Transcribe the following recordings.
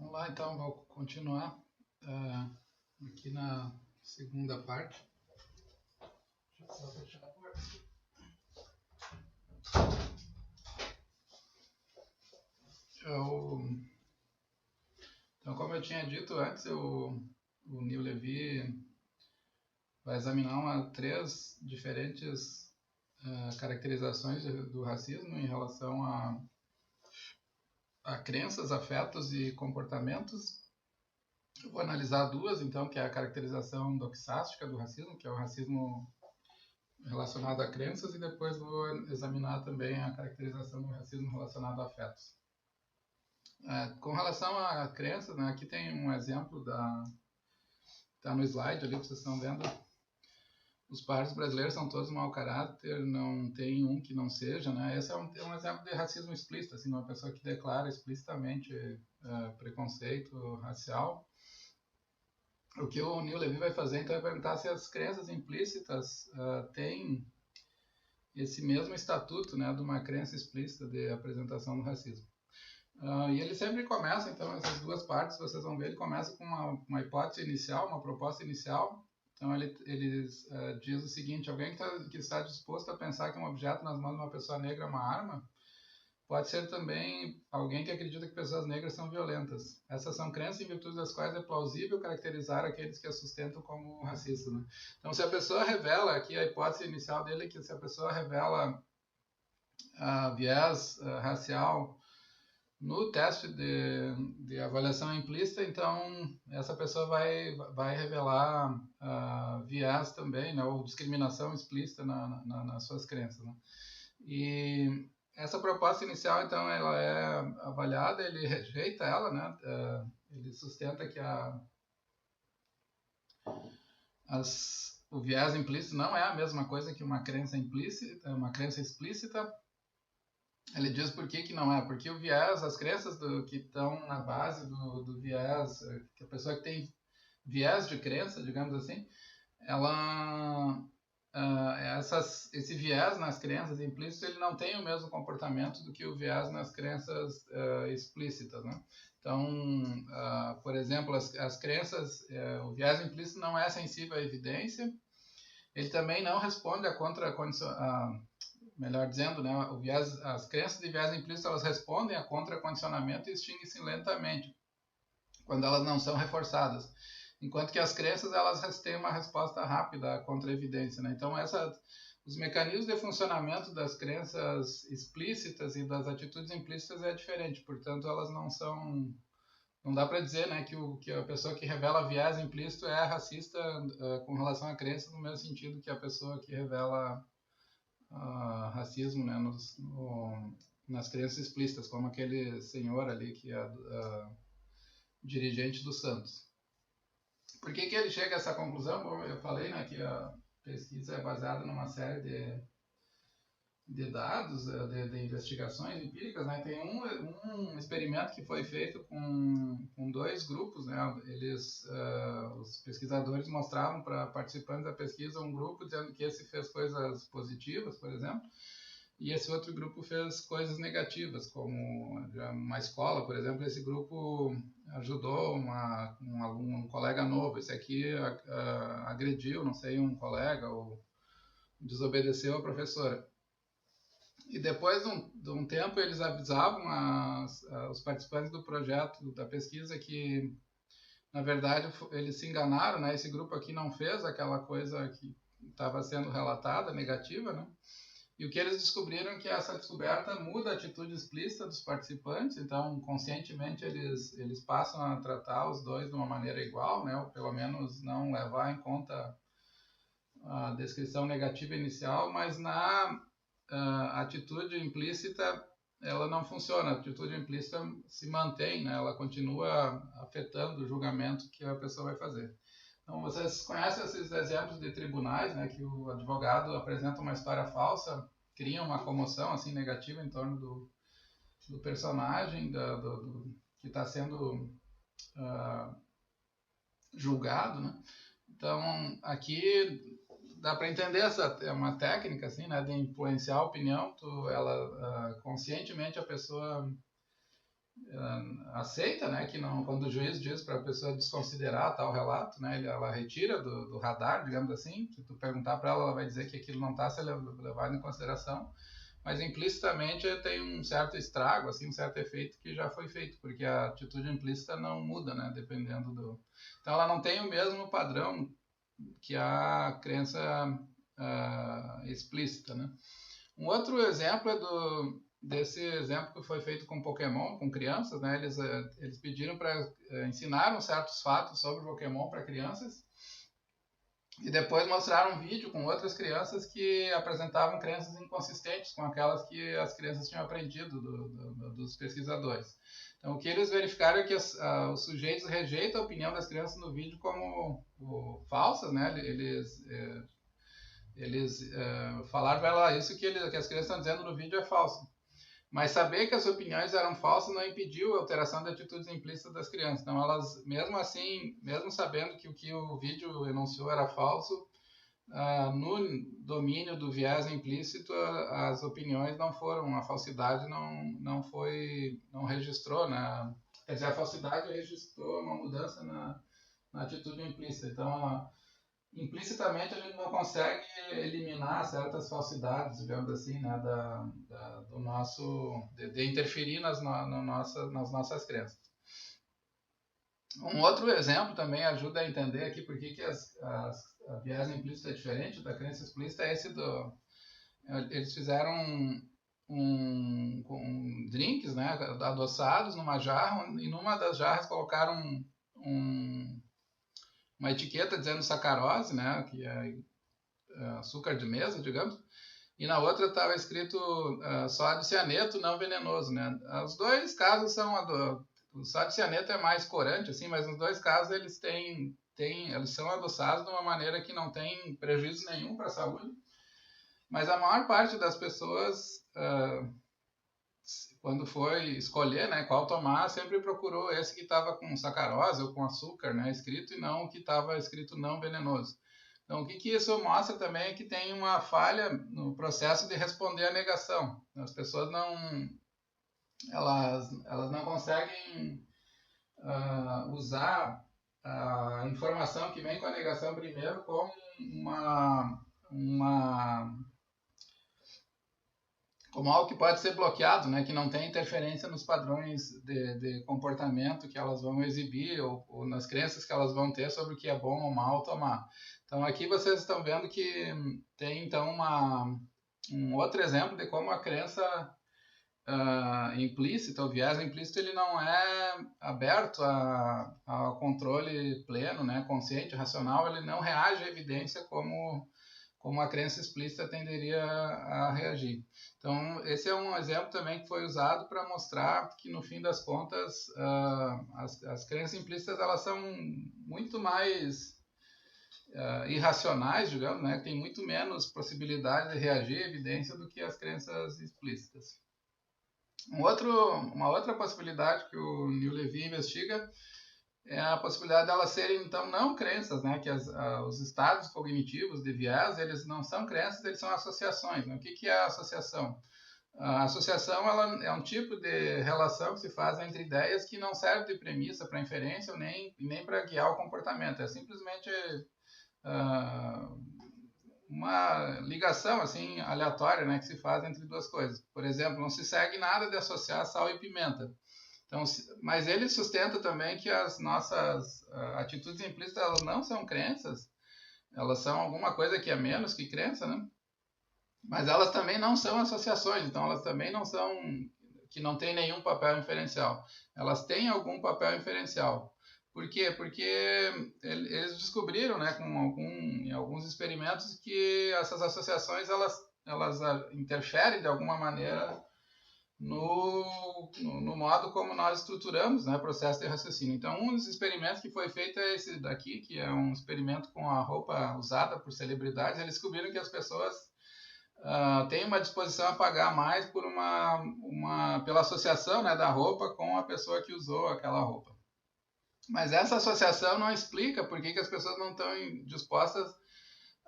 Vamos lá, então, vou continuar aqui na segunda parte. Deixa eu só fechar a porta. Então, como eu tinha dito antes, o Neil Levy vai examinar três diferentes caracterizações do racismo em relação a crenças, afetos e comportamentos. Eu vou analisar duas, então, que é a caracterização doxástica do racismo, que é o racismo relacionado a crenças, e depois vou examinar também a caracterização do racismo relacionado a afetos. Com relação a crenças, né, aqui tem um exemplo está no slide ali que vocês estão vendo. Os pardos brasileiros são todos mau caráter, não tem um que não seja, né? Esse é um exemplo de racismo explícito, assim, uma pessoa que declara explicitamente preconceito racial. O que o Neil Levy vai fazer, então, é perguntar se as crenças implícitas têm esse mesmo estatuto, né, de uma crença explícita de apresentação do racismo. E ele sempre começa, então, essas duas partes, vocês vão ver, ele começa com uma hipótese inicial, uma proposta inicial. Então, ele diz o seguinte: alguém que está disposto a pensar que um objeto nas mãos de uma pessoa negra é uma arma, pode ser também alguém que acredita que pessoas negras são violentas. Essas são crenças em virtude das quais é plausível caracterizar aqueles que as sustentam como racistas, né? Então, se a pessoa revela, aqui a hipótese inicial dele é que se a pessoa revela viés racial no teste de avaliação implícita, então essa pessoa vai revelar viés também, né, ou discriminação explícita nas suas crenças, né? E essa proposta inicial, então, ela é avaliada, ele rejeita ela, né? Ele sustenta que o viés implícito não é a mesma coisa que uma crença implícita, uma crença explícita. Ele diz por que não é, porque o viés, as crenças que estão na base do viés, que a pessoa que tem viés de crença, digamos assim, esse viés nas crenças implícitas, ele não tem o mesmo comportamento do que o viés nas crenças explícitas, né? Então, por exemplo, as crenças, o viés implícito não é sensível à evidência, ele também não responde melhor dizendo, né, as crenças de viés implícito, elas respondem a contracondicionamento e extinguem-se lentamente, quando elas não são reforçadas. Enquanto que as crenças, elas têm uma resposta rápida contra a evidência, né? Então, os mecanismos de funcionamento das crenças explícitas e das atitudes implícitas é diferente. Portanto, elas não são... Não dá para dizer, né, que a pessoa que revela viés implícito é racista com relação à crença, no mesmo sentido que a pessoa que revela racismo, né, nas crenças explícitas, como aquele senhor ali que é dirigente do Santos. Por que ele chega a essa conclusão? Bom, eu falei, né, que a pesquisa é baseada numa série de dados, de investigações empíricas, né? Tem um experimento que foi feito com dois grupos, né? Os pesquisadores mostravam para participantes da pesquisa um grupo dizendo que esse fez coisas positivas, por exemplo, e esse outro grupo fez coisas negativas, como uma escola, por exemplo. Esse grupo ajudou um colega novo, esse aqui agrediu, não sei, um colega, ou desobedeceu a professora. E depois de um tempo eles avisavam os participantes do projeto, da pesquisa, que na verdade eles se enganaram, né? Esse grupo aqui não fez aquela coisa que estava sendo relatada, negativa, né? E o que eles descobriram é que essa descoberta muda a atitude explícita dos participantes, então conscientemente eles passam a tratar os dois de uma maneira igual, né? Ou pelo menos não levar em conta a descrição negativa inicial, mas na atitude implícita ela não funciona, a atitude implícita se mantém, né? Ela continua afetando o julgamento que a pessoa vai fazer. Então, vocês conhecem esses exemplos de tribunais, né, que o advogado apresenta uma história falsa, cria uma comoção assim, negativa em torno do personagem que está sendo julgado, né? Então, aqui dá para entender é uma técnica assim, né, de influenciar a opinião. Conscientemente a pessoa aceita, né, que não, quando o juiz diz para a pessoa desconsiderar tal relato, né, ela retira do radar, digamos assim. Se tu perguntar para ela, ela vai dizer que aquilo não está sendo levado em consideração, mas implicitamente tem um certo estrago, assim, um certo efeito que já foi feito, porque a atitude implícita não muda, né, dependendo do... Então ela não tem o mesmo padrão que a crença explícita, né. Um outro exemplo é desse exemplo que foi feito com Pokémon, com crianças, né? Eles pediram para ensinar certos fatos sobre Pokémon para crianças e depois mostraram um vídeo com outras crianças que apresentavam crenças inconsistentes com aquelas que as crianças tinham aprendido dos pesquisadores. Então, o que eles verificaram é que os sujeitos rejeitam a opinião das crianças no vídeo como falsas, né? Eles falaram para ela isso que as crianças estão dizendo no vídeo é falso. Mas saber que as opiniões eram falsas não impediu a alteração de atitudes implícitas das crianças. Então, elas, mesmo assim, mesmo sabendo que o que o vídeo enunciou era falso, no domínio do viés implícito, as opiniões não foram, a falsidade não registrou, né? Quer dizer, a falsidade registrou uma mudança na atitude implícita. Então, implicitamente a gente não consegue eliminar certas falsidades, digamos assim, né, do nosso, de interferir nas nossas crenças. Um outro exemplo também ajuda a entender aqui por que a viés implícita é diferente da crença explícita, é esse eles fizeram drinks, né, adoçados numa jarra, e numa das jarras colocaram uma etiqueta dizendo sacarose, né, que é açúcar de mesa, digamos, e na outra estava escrito sódio cianeto não venenoso, né. Os dois casos são o sódio cianeto é mais corante, assim, mas nos dois casos eles eles são adoçados de uma maneira que não tem prejuízo nenhum para a saúde, mas a maior parte das pessoas quando foi escolher, né, qual tomar, sempre procurou esse que estava com sacarose ou com açúcar, né, escrito, e não o que estava escrito não venenoso. Então, o que isso mostra também é que tem uma falha no processo de responder à negação. As pessoas elas não conseguem usar a informação que vem com a negação primeiro como como algo que pode ser bloqueado, né, que não tem interferência nos padrões de comportamento que elas vão exibir ou nas crenças que elas vão ter sobre o que é bom ou mal tomar. Então aqui vocês estão vendo que tem então um outro exemplo de como a crença implícita, o viés implícito, ele não é aberto ao controle pleno, né, consciente, racional, ele não reage à evidência como a crença explícita tenderia a reagir. Então, esse é um exemplo também que foi usado para mostrar que, no fim das contas, as crenças implícitas elas são muito mais irracionais, digamos, né? Tem muito menos possibilidade de reagir à evidência do que as crenças explícitas. Uma outra possibilidade que o Neil Levy investiga é a possibilidade delas serem, então, não crenças, né? Que os estados cognitivos de viés, eles não são crenças, eles são associações, né? O que é a associação? A associação ela é um tipo de relação que se faz entre ideias que não serve de premissa para inferência nem para guiar o comportamento. É simplesmente uma ligação assim, aleatória, né? Que se faz entre duas coisas. Por exemplo, não se segue nada de associar sal e pimenta. Então, mas ele sustenta também que as nossas atitudes implícitas elas não são crenças, elas são alguma coisa que é menos que crença, né? Mas elas também não são associações, então elas também não são, que não tem nenhum papel inferencial. Elas têm algum papel inferencial. Por quê? Porque eles descobriram, né, em alguns experimentos, que essas associações elas interferem de alguma maneira no modo como nós estruturamos, né, o processo de raciocínio. Então, um dos experimentos que foi feito é esse daqui, que é um experimento com a roupa usada por celebridades. Eles descobriram que as pessoas têm uma disposição a pagar mais pela associação, né, da roupa com a pessoa que usou aquela roupa. Mas essa associação não explica por que as pessoas não estão dispostas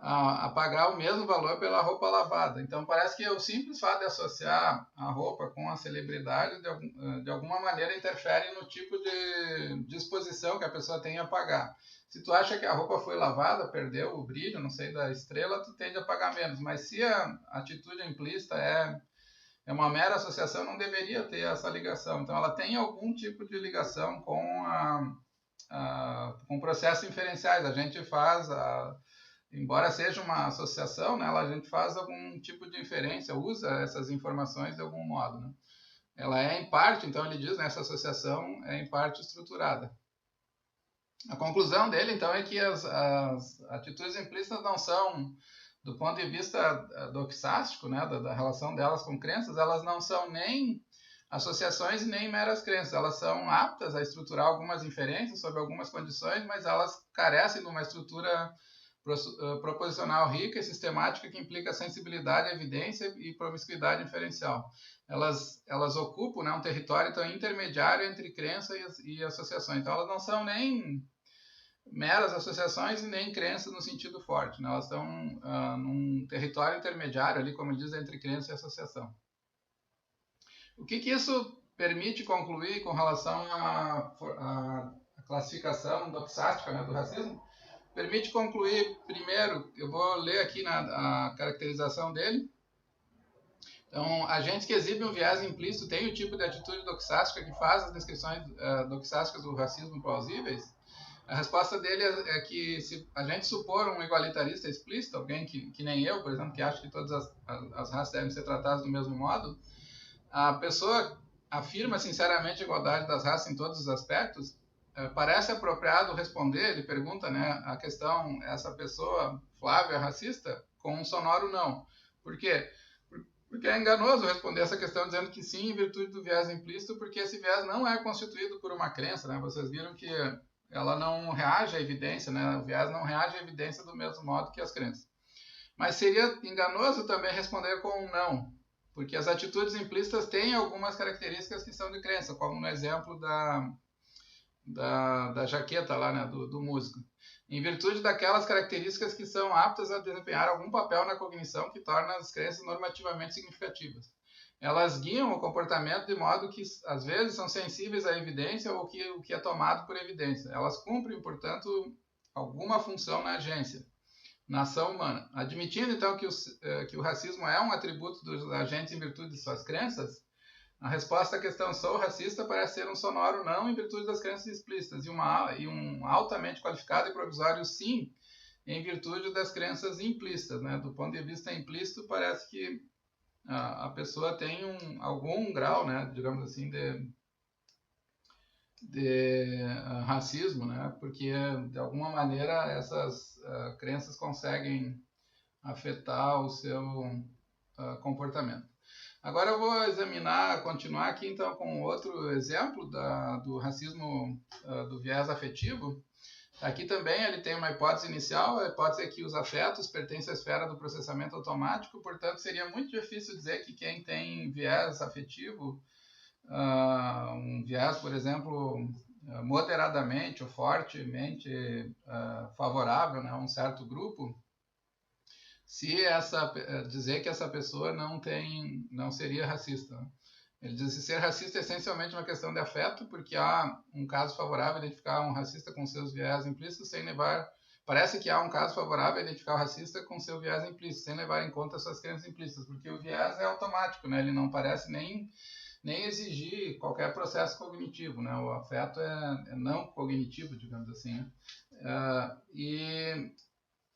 a pagar o mesmo valor pela roupa lavada. Então parece que o simples fato de associar a roupa com a celebridade de alguma maneira interfere no tipo de disposição que a pessoa tem a pagar. Se tu acha que a roupa foi lavada, perdeu o brilho, não sei, da estrela, tu tende a pagar menos. Mas se a atitude implícita é uma mera associação, não deveria ter essa ligação. Então ela tem algum tipo de ligação com processos inferenciais. A gente faz embora seja uma associação, né, a gente faz algum tipo de inferência, usa essas informações de algum modo. Né? Ela é em parte, então ele diz, né, essa associação é em parte estruturada. A conclusão dele, então, é que as atitudes implícitas não são, do ponto de vista doxástico, né, da relação delas com crenças, elas não são nem associações e nem meras crenças. Elas são aptas a estruturar algumas inferências sobre algumas condições, mas elas carecem de uma estrutura proposicional rica e sistemática que implica sensibilidade, evidência e promiscuidade inferencial. Elas ocupam, né, um território então, intermediário entre crença e associações. Então, elas não são nem meras associações e nem crenças no sentido forte. Né? Elas estão num território intermediário, ali, como diz, entre crença e associação. O que isso permite concluir com relação à classificação doxástica, né, do racismo? Permite concluir, primeiro, eu vou ler aqui a caracterização dele. Então, agentes que exibem um viés implícito têm o tipo de atitude doxástica que faz as descrições doxásticas do racismo plausíveis. A resposta dele é que se a gente supor um igualitarista explícito, alguém que nem eu, por exemplo, que acha que todas as raças devem ser tratadas do mesmo modo, a pessoa afirma sinceramente a igualdade das raças em todos os aspectos. Parece apropriado responder, ele pergunta, né, a questão, essa pessoa, Flávia, é racista? Com um sonoro não. Por quê? Porque é enganoso responder essa questão dizendo que sim, em virtude do viés implícito, porque esse viés não é constituído por uma crença, né? Vocês viram que ela não reage à evidência, né? O viés não reage à evidência do mesmo modo que as crenças. Mas seria enganoso também responder com um não, porque as atitudes implícitas têm algumas características que são de crença, como no exemplo da jaqueta lá, né, do músico. Em virtude daquelas características que são aptas a desempenhar algum papel na cognição que torna as crenças normativamente significativas. Elas guiam o comportamento de modo que, às vezes, são sensíveis à evidência ou o que é tomado por evidência. Elas cumprem, portanto, alguma função na agência, na ação humana. Admitindo, então, que o racismo é um atributo dos agentes em virtude de suas crenças, a resposta à questão sou racista parece ser um sonoro não em virtude das crenças explícitas e um altamente qualificado e provisório sim em virtude das crenças implícitas. Né? Do ponto de vista implícito, parece que a pessoa tem algum grau, né, digamos assim, de racismo, né? Porque de alguma maneira essas crenças conseguem afetar o seu comportamento. Agora eu vou continuar aqui então com outro exemplo do racismo do viés afetivo. Aqui também ele tem uma hipótese inicial, a hipótese é que os afetos pertencem à esfera do processamento automático, portanto seria muito difícil dizer que quem tem viés afetivo, um viés, por exemplo, moderadamente ou fortemente favorável, né, a um certo grupo, dizer que essa pessoa não seria racista. Né? Ele diz que ser racista é essencialmente uma questão de afeto, porque há um caso favorável a identificar um racista com seus viés implícitos sem levar... Parece que há um caso favorável a identificar o racista com seu viés implícito, sem levar em conta suas crenças implícitas, porque o viés é automático, né? Ele não parece nem exigir qualquer processo cognitivo, né? O afeto é não cognitivo, digamos assim. Né?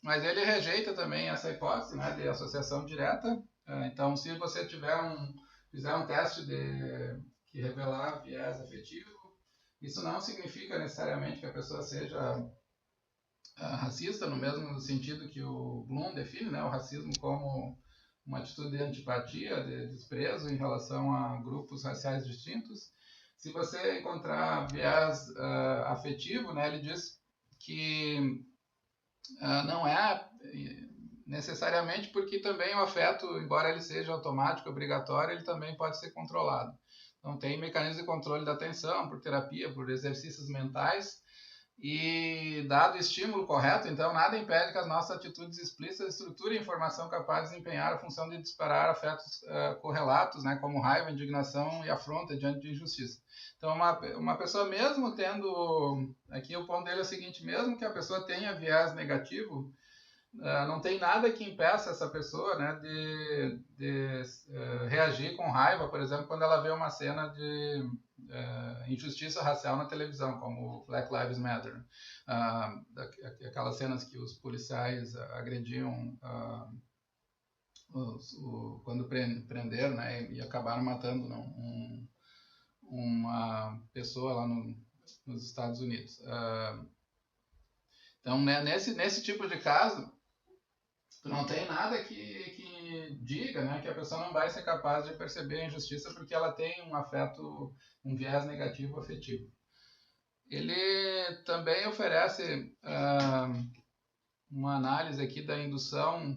Mas ele rejeita também essa hipótese, né, de associação direta. Então, se você fizer um teste que revelar viés afetivo, isso não significa necessariamente que a pessoa seja racista, no mesmo sentido que o Bloom define, né, o racismo como uma atitude de antipatia, de desprezo em relação a grupos raciais distintos. Se você encontrar viés afetivo, né, ele diz que não é necessariamente, porque também o afeto, embora ele seja automático, obrigatório, ele também pode ser controlado. Então tem mecanismos de controle da atenção, por terapia, por exercícios mentais, E dado o estímulo correto, então nada impede que as nossas atitudes explícitas estruturem informação capaz de desempenhar a função de disparar afetos correlatos, né, como raiva, indignação e afronta diante de injustiça. Então uma pessoa mesmo tendo, aqui o ponto dele é o seguinte, mesmo que a pessoa tenha viés negativo, não tem nada que impeça essa pessoa, né, de reagir com raiva, por exemplo, quando ela vê uma cena de injustiça racial na televisão, como Black Lives Matter. Aquelas cenas que os policiais agrediam quando prenderam, né, e acabaram matando uma pessoa lá nos Estados Unidos. Então, né, nesse tipo de caso, não tem nada que diga, né, que a pessoa não vai ser capaz de perceber a injustiça porque ela tem um afeto, um viés negativo afetivo. Ele também oferece uma análise aqui da indução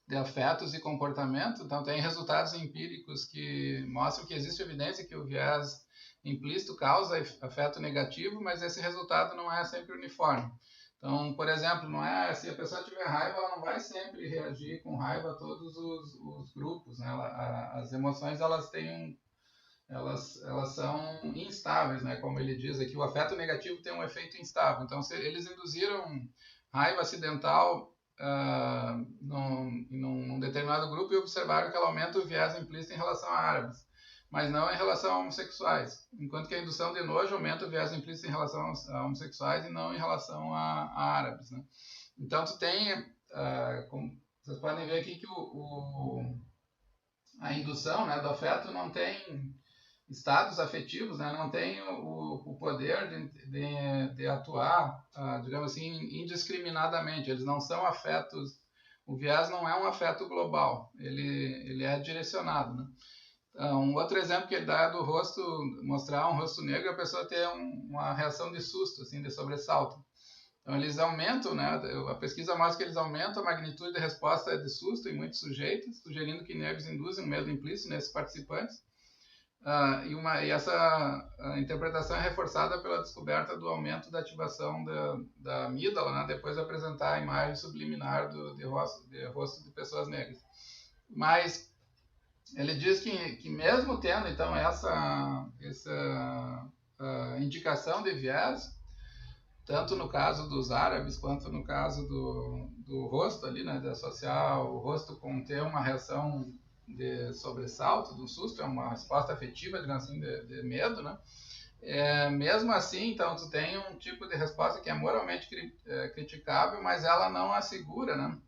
de afetos e comportamento. Então, tem resultados empíricos que mostram que existe evidência que o viés implícito causa afeto negativo, mas esse resultado não é sempre uniforme. Então, por exemplo, não é, se a pessoa tiver raiva, ela não vai sempre reagir com raiva a todos os grupos, né? As emoções, elas são instáveis, né? Como ele diz aqui, o afeto negativo tem um efeito instável. Então, se eles induziram raiva acidental num determinado grupo e observaram que ela aumenta o viés implícito em relação a árabes, mas não em relação a homossexuais, enquanto que a indução de nojo aumenta o viés implícito em relação a homossexuais e não em relação a árabes, né? Então, tu tem, como vocês podem ver aqui que a indução, né, do afeto não tem estados afetivos, né, não tem o poder de atuar, digamos assim, indiscriminadamente. Eles não são afetos, o viés não é um afeto global, ele é direcionado, né? Um outro exemplo que ele dá é do rosto, mostrar um rosto negro e a pessoa ter uma reação de susto, assim, de sobressalto. Então eles aumentam, né, a pesquisa mostra que eles aumentam a magnitude de resposta de susto em muitos sujeitos, sugerindo que nervos induzem um medo implícito nesses participantes. E essa interpretação é reforçada pela descoberta do aumento da ativação da amígdala, né, depois de apresentar a imagem subliminar de rosto de pessoas negras. Mas ele diz que mesmo tendo então essa indicação de viés, tanto no caso dos árabes quanto no caso do rosto ali, né, de associar o rosto com ter uma reação de sobressalto, do susto, é uma resposta afetiva, digamos assim, de medo, né? Mesmo assim, então, tu tem um tipo de resposta que é moralmente criticável, mas ela não assegura, né,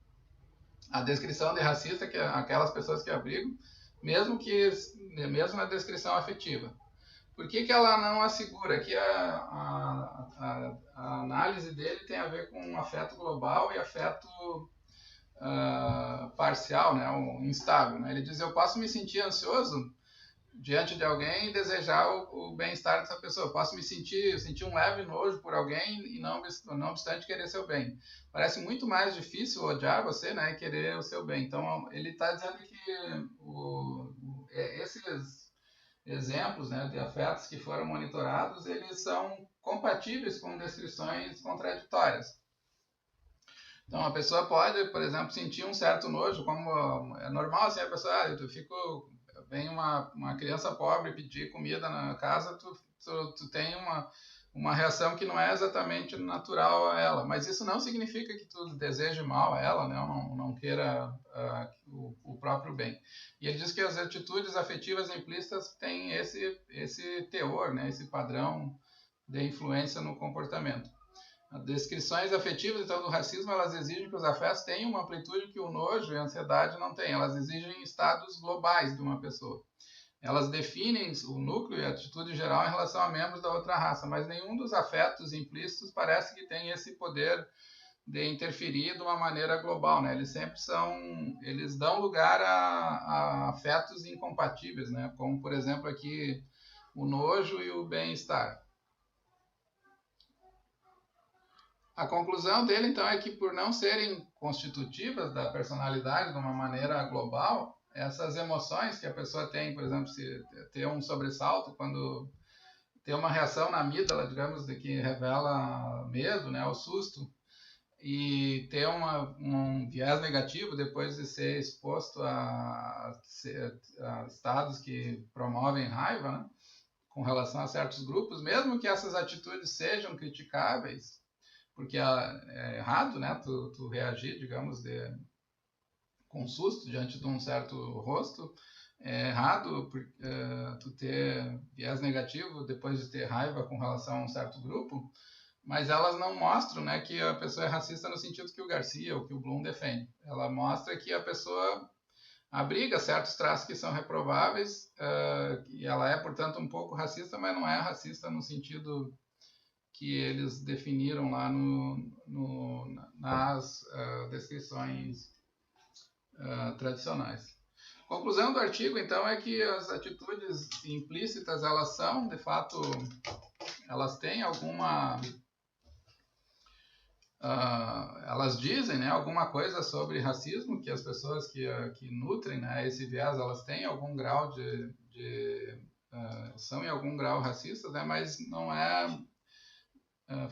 a descrição de racista, que é aquelas pessoas que abrigam, mesmo na descrição afetiva. Por que ela não assegura? Aqui a análise dele tem a ver com afeto global e afeto parcial, né, o instável, né? Ele diz, eu posso me sentir ansioso diante de alguém e desejar o bem-estar dessa pessoa. Eu posso sentir um leve nojo por alguém e não obstante querer seu bem. Parece muito mais difícil odiar você, né, e querer o seu bem. Então, ele está dizendo que esses exemplos, né, de afetos que foram monitorados, eles são compatíveis com descrições contraditórias. Então, a pessoa pode, por exemplo, sentir um certo nojo, como é normal, assim, a pessoa, vem uma criança pobre pedir comida na casa, tu tem uma reação que não é exatamente natural a ela, mas isso não significa que tu deseje mal a ela, né, não queira o próprio bem. E ele diz que as atitudes afetivas implícitas têm esse teor, né, esse padrão de influência no comportamento. As descrições afetivas, então, do racismo, elas exigem que os afetos tenham uma amplitude que o nojo e a ansiedade não têm. Elas exigem estados globais de uma pessoa. Elas definem o núcleo e a atitude geral em relação a membros da outra raça, mas nenhum dos afetos implícitos parece que tem esse poder de interferir de uma maneira global, né? Eles dão lugar a afetos incompatíveis, né? Como, por exemplo, aqui o nojo e o bem-estar. A conclusão dele, então, é que por não serem constitutivas da personalidade de uma maneira global, essas emoções que a pessoa tem, por exemplo, se ter um sobressalto quando ter uma reação na amígdala, digamos, de que revela medo, né, o susto, e ter um viés negativo depois de ser exposto a estados que promovem raiva, né, com relação a certos grupos, mesmo que essas atitudes sejam criticáveis, porque é errado, né, tu reagir, digamos, com susto diante de um certo rosto, é errado tu ter viés negativo depois de ter raiva com relação a um certo grupo, mas elas não mostram, né, que a pessoa é racista no sentido que o Garcia ou que o Bloom defende. Ela mostra que a pessoa abriga certos traços que são reprováveis, e ela é, portanto, um pouco racista, mas não é racista no sentido que eles definiram lá nas descrições tradicionais. Conclusão do artigo, então, é que as atitudes implícitas, elas são, de fato, elas têm alguma... elas dizem, né, alguma coisa sobre racismo, que as pessoas que nutrem, né, esse viés, elas têm algum grau são em algum grau racistas, né, mas não é,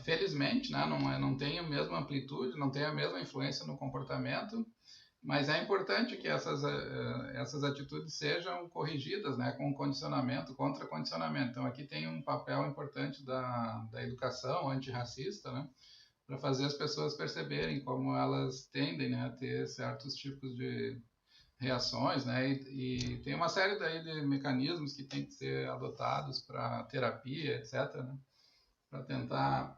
felizmente, né, não tem a mesma amplitude, não tem a mesma influência no comportamento, mas é importante que essas atitudes sejam corrigidas, né, com condicionamento, contra-condicionamento. Então aqui tem um papel importante da educação antirracista, né, para fazer as pessoas perceberem como elas tendem, né, a ter certos tipos de reações, né, e tem uma série daí de mecanismos que tem que ser adotados para terapia, etc., né, para tentar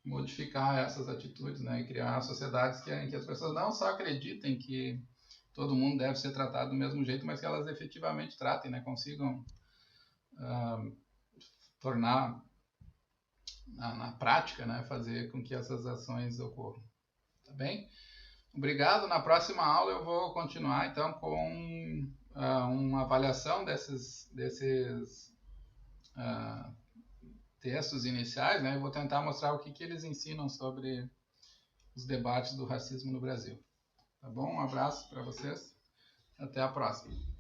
modificar essas atitudes, né, e criar sociedades em que as pessoas não só acreditem que todo mundo deve ser tratado do mesmo jeito, mas que elas efetivamente tratem, né, consigam tornar na prática, né, fazer com que essas ações ocorram. Tá bem? Obrigado. Na próxima aula eu vou continuar então com uma avaliação desses textos iniciais, né? Eu vou tentar mostrar o que eles ensinam sobre os debates do racismo no Brasil. Tá bom? Um abraço para vocês. Até a próxima.